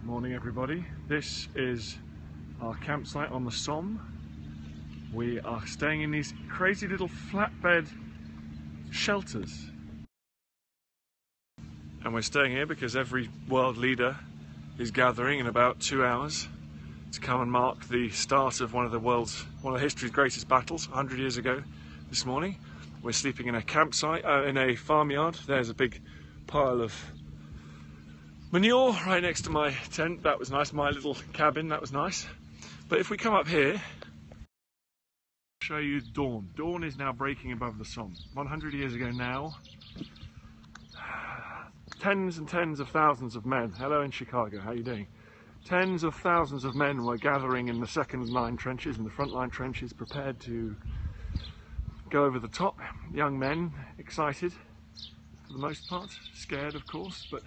Good morning everybody. This is our campsite on the Somme. We are staying in these crazy little flatbed shelters. And we're staying here because every world leader is gathering in about 2 hours to come and mark the start of one of history's greatest battles 100 years ago this morning. We're sleeping in a campsite, in a farmyard. There's a big pile of manure right next to my tent. That was nice. My little cabin, that was nice. But if we come up here, I'll show you dawn. Dawn is now breaking above the Somme. 100 years ago now, tens and tens of thousands of men. Hello in Chicago, how are you doing? Tens of thousands of men were gathering in the second line trenches, in the front line trenches, prepared to go over the top. Young men, excited for the most part, scared of course, but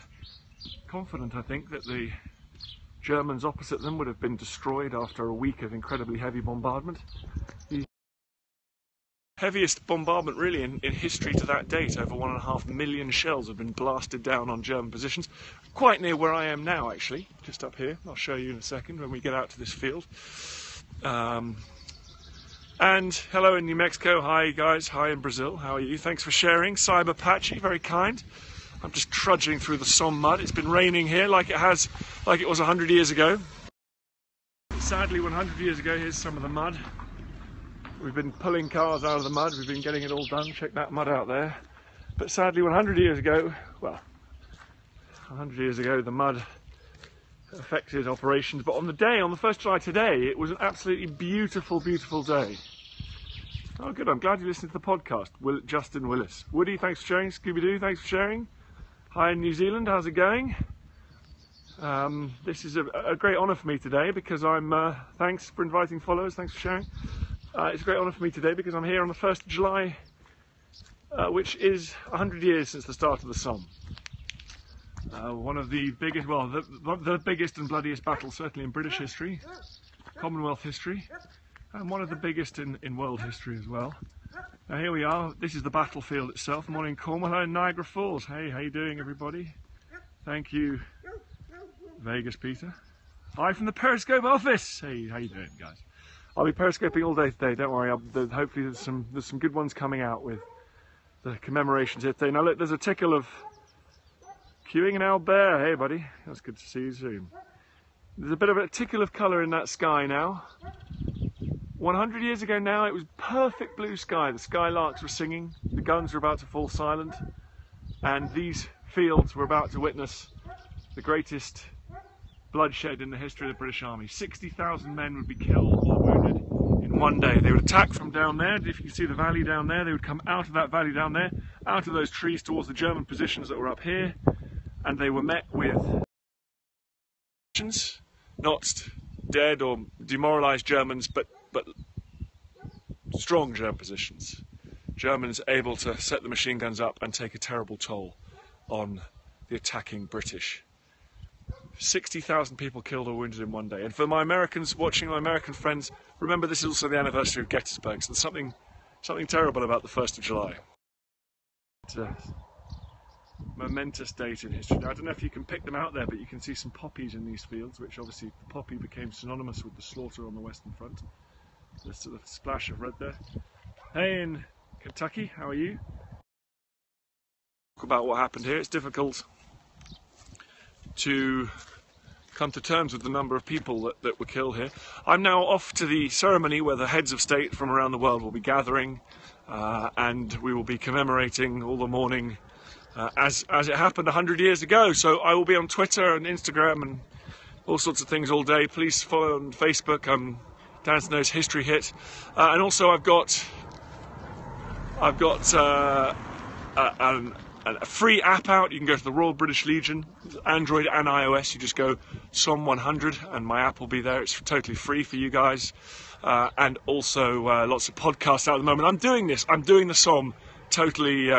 confident, I think, that the Germans opposite them would have been destroyed after a week of incredibly heavy bombardment. The heaviest bombardment really in history to that date. Over 1.5 million shells have been blasted down on German positions, quite near where I am now actually, just up here. I'll show you in a second when we get out to this field. And hello in New Mexico, hi guys, hi in Brazil, how are you? Thanks for sharing. Cyber Patchy, very kind. I'm just trudging through the Somme mud. It's been raining here like it was 100 years ago. Sadly, 100 years ago, here's some of the mud. We've been pulling cars out of the mud, we've been getting it all done. Check that mud out there. But sadly, 100 years ago, well, 100 years ago, the mud affected operations. But on the 1st of July today, it was an absolutely beautiful, beautiful day. Oh good, I'm glad you listened to the podcast. Justin Willis. Woody, thanks for sharing. Scooby-Doo, thanks for sharing. Hi in New Zealand, how's it going? This is a great honour for me today because thanks for inviting followers, thanks for sharing. It's a great honour for me today because I'm here on the 1st of July, which is 100 years since the start of the Somme. One of the biggest, well, the biggest and bloodiest battles certainly in British history, Commonwealth history, and one of the biggest in world history as well. Now here we are, this is the battlefield itself. Morning Cornwall, hello Niagara Falls. Hey, how you doing everybody? Thank you, Vegas Peter. Hi from the Periscope office. Hey, how you doing guys? I'll be periscoping all day today, don't worry. Hopefully there's some good ones coming out with the commemorations here today. Now look, there's a tickle of queuing in Albert. Hey buddy, that's good to see you soon. There's a bit of a tickle of colour in that sky now. 100 years ago now, it was perfect blue sky. The skylarks were singing, the guns were about to fall silent, and these fields were about to witness the greatest bloodshed in the history of the British Army. 60,000 men would be killed or wounded in one day. They would attack from down there. If you see the valley down there, they would come out of that valley down there, out of those trees towards the German positions that were up here, and they were met with not dead or demoralised Germans, but strong German positions. Germans able to set the machine guns up and take a terrible toll on the attacking British. 60,000 people killed or wounded in one day. And for my Americans watching, my American friends, remember this is also the anniversary of Gettysburg, so there's something terrible about the 1st of July. It's a momentous date in history. Now, I don't know if you can pick them out there, but you can see some poppies in these fields, which obviously the poppy became synonymous with the slaughter on the Western Front. There's sort of a splash of red there. Hey in Kentucky, how are you? Talk about what happened here. It's difficult to come to terms with the number of people that were killed here. I'm now off to the ceremony where the heads of state from around the world will be gathering, and we will be commemorating all the morning as it happened 100 years ago. So I will be on Twitter and Instagram and all sorts of things all day. Please follow on Facebook. I'm Dan Snow's History Hit, and also I've got a free app out. You can go to the Royal British Legion, Android and iOS. You just go Somme 100 and my app will be there. It's totally free for you guys, and also lots of podcasts out at the moment. I'm doing the Somme totally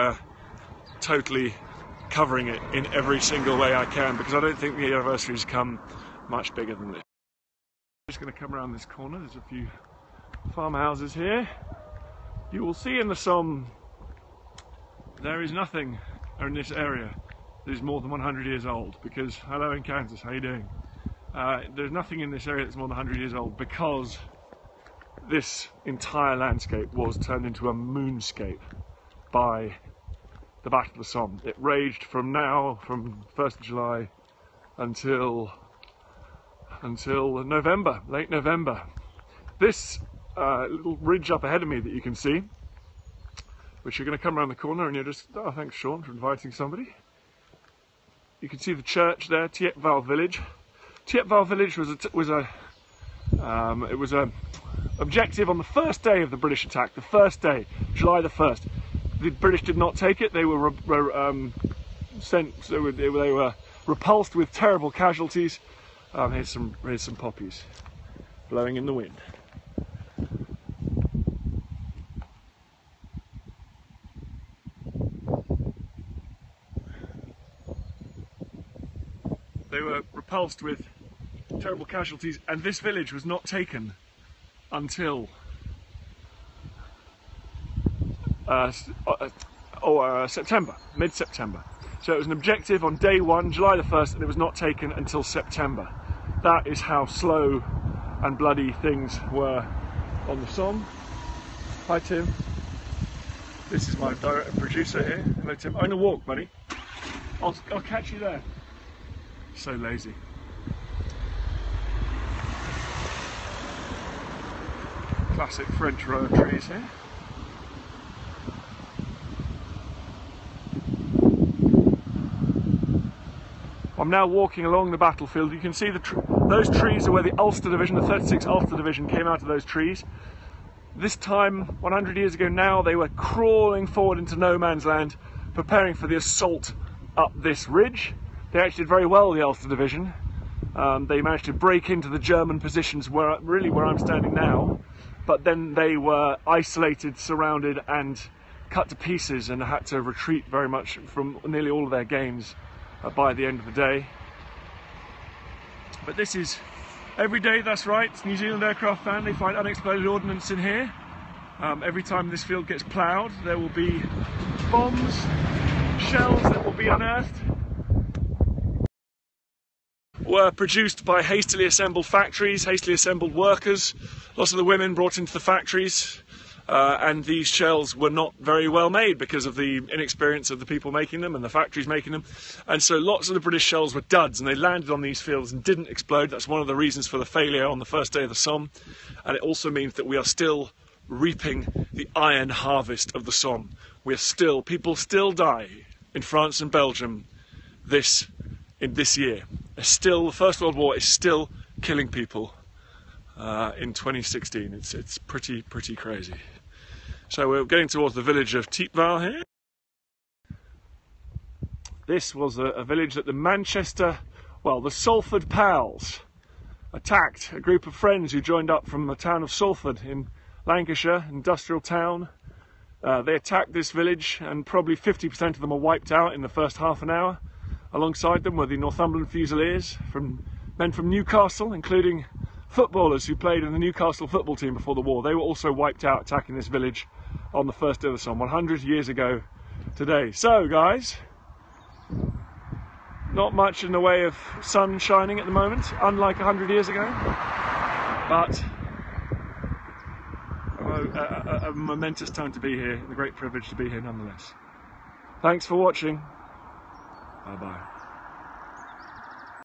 covering it in every single way I can, because I don't think the anniversary's come much bigger than this. I'm just going to come around this corner. There's a few farmhouses here. You will see in the Somme there is nothing in this area that is more than 100 years old, because hello in Kansas, how you doing? There's nothing in this area that's more than 100 years old, because this entire landscape was turned into a moonscape by the Battle of the Somme. It raged from 1st of July until November, late November. This little ridge up ahead of me that you can see, which you're going to come around the corner and you're just, oh, thanks Sean for inviting somebody. You can see the church there, Thiepval village. Thiepval village was a objective on the first day of the British attack, the first day, July the 1st. The British did not take it. They were they were repulsed with terrible casualties. Here's some poppies blowing in the wind. They were repulsed with terrible casualties, and this village was not taken until September, mid-September. So it was an objective on day 1, July the 1st, and it was not taken until September. That is how slow and bloody things were on the Somme. Hi Tim. This is my director and producer here. Hello Tim. I'm going to walk, buddy. I'll catch you there. So lazy. Classic French row of trees here. I'm now walking along the battlefield. You can see those trees are where the Ulster Division, the 36th Ulster Division, came out of those trees. This time, 100 years ago now, they were crawling forward into no man's land, preparing for the assault up this ridge. They actually did very well, the Ulster Division. They managed to break into the German positions where I'm standing now, but then they were isolated, surrounded and cut to pieces, and had to retreat very much from nearly all of their gains by the end of the day. But this is every day, that's right, New Zealand aircraft fan, they find unexploded ordnance in here. Every time this field gets ploughed, there will be bombs, shells that will be unearthed. Were produced by hastily assembled factories, hastily assembled workers. Lots of the women brought into the factories, and these shells were not very well made because of the inexperience of the people making them and the factories making them. And so lots of the British shells were duds, and they landed on these fields and didn't explode. That's one of the reasons for the failure on the first day of the Somme. And it also means that we are still reaping the iron harvest of the Somme. People still die in France and Belgium this year. The First World War is still killing people in 2016. It's pretty crazy. So we're getting towards the village of Thiepval here. This was a village that the Salford Pals attacked. A group of friends who joined up from the town of Salford in Lancashire, industrial town. They attacked this village, and probably 50% of them were wiped out in the first half an hour. Alongside them were the Northumberland Fusiliers, men from Newcastle, including footballers who played in the Newcastle football team before the war. They were also wiped out attacking this village on the first day of the Somme, 100 years ago today. So guys, not much in the way of sun shining at the moment, unlike 100 years ago, but a momentous time to be here, and a great privilege to be here nonetheless. Thanks for watching. Bye bye.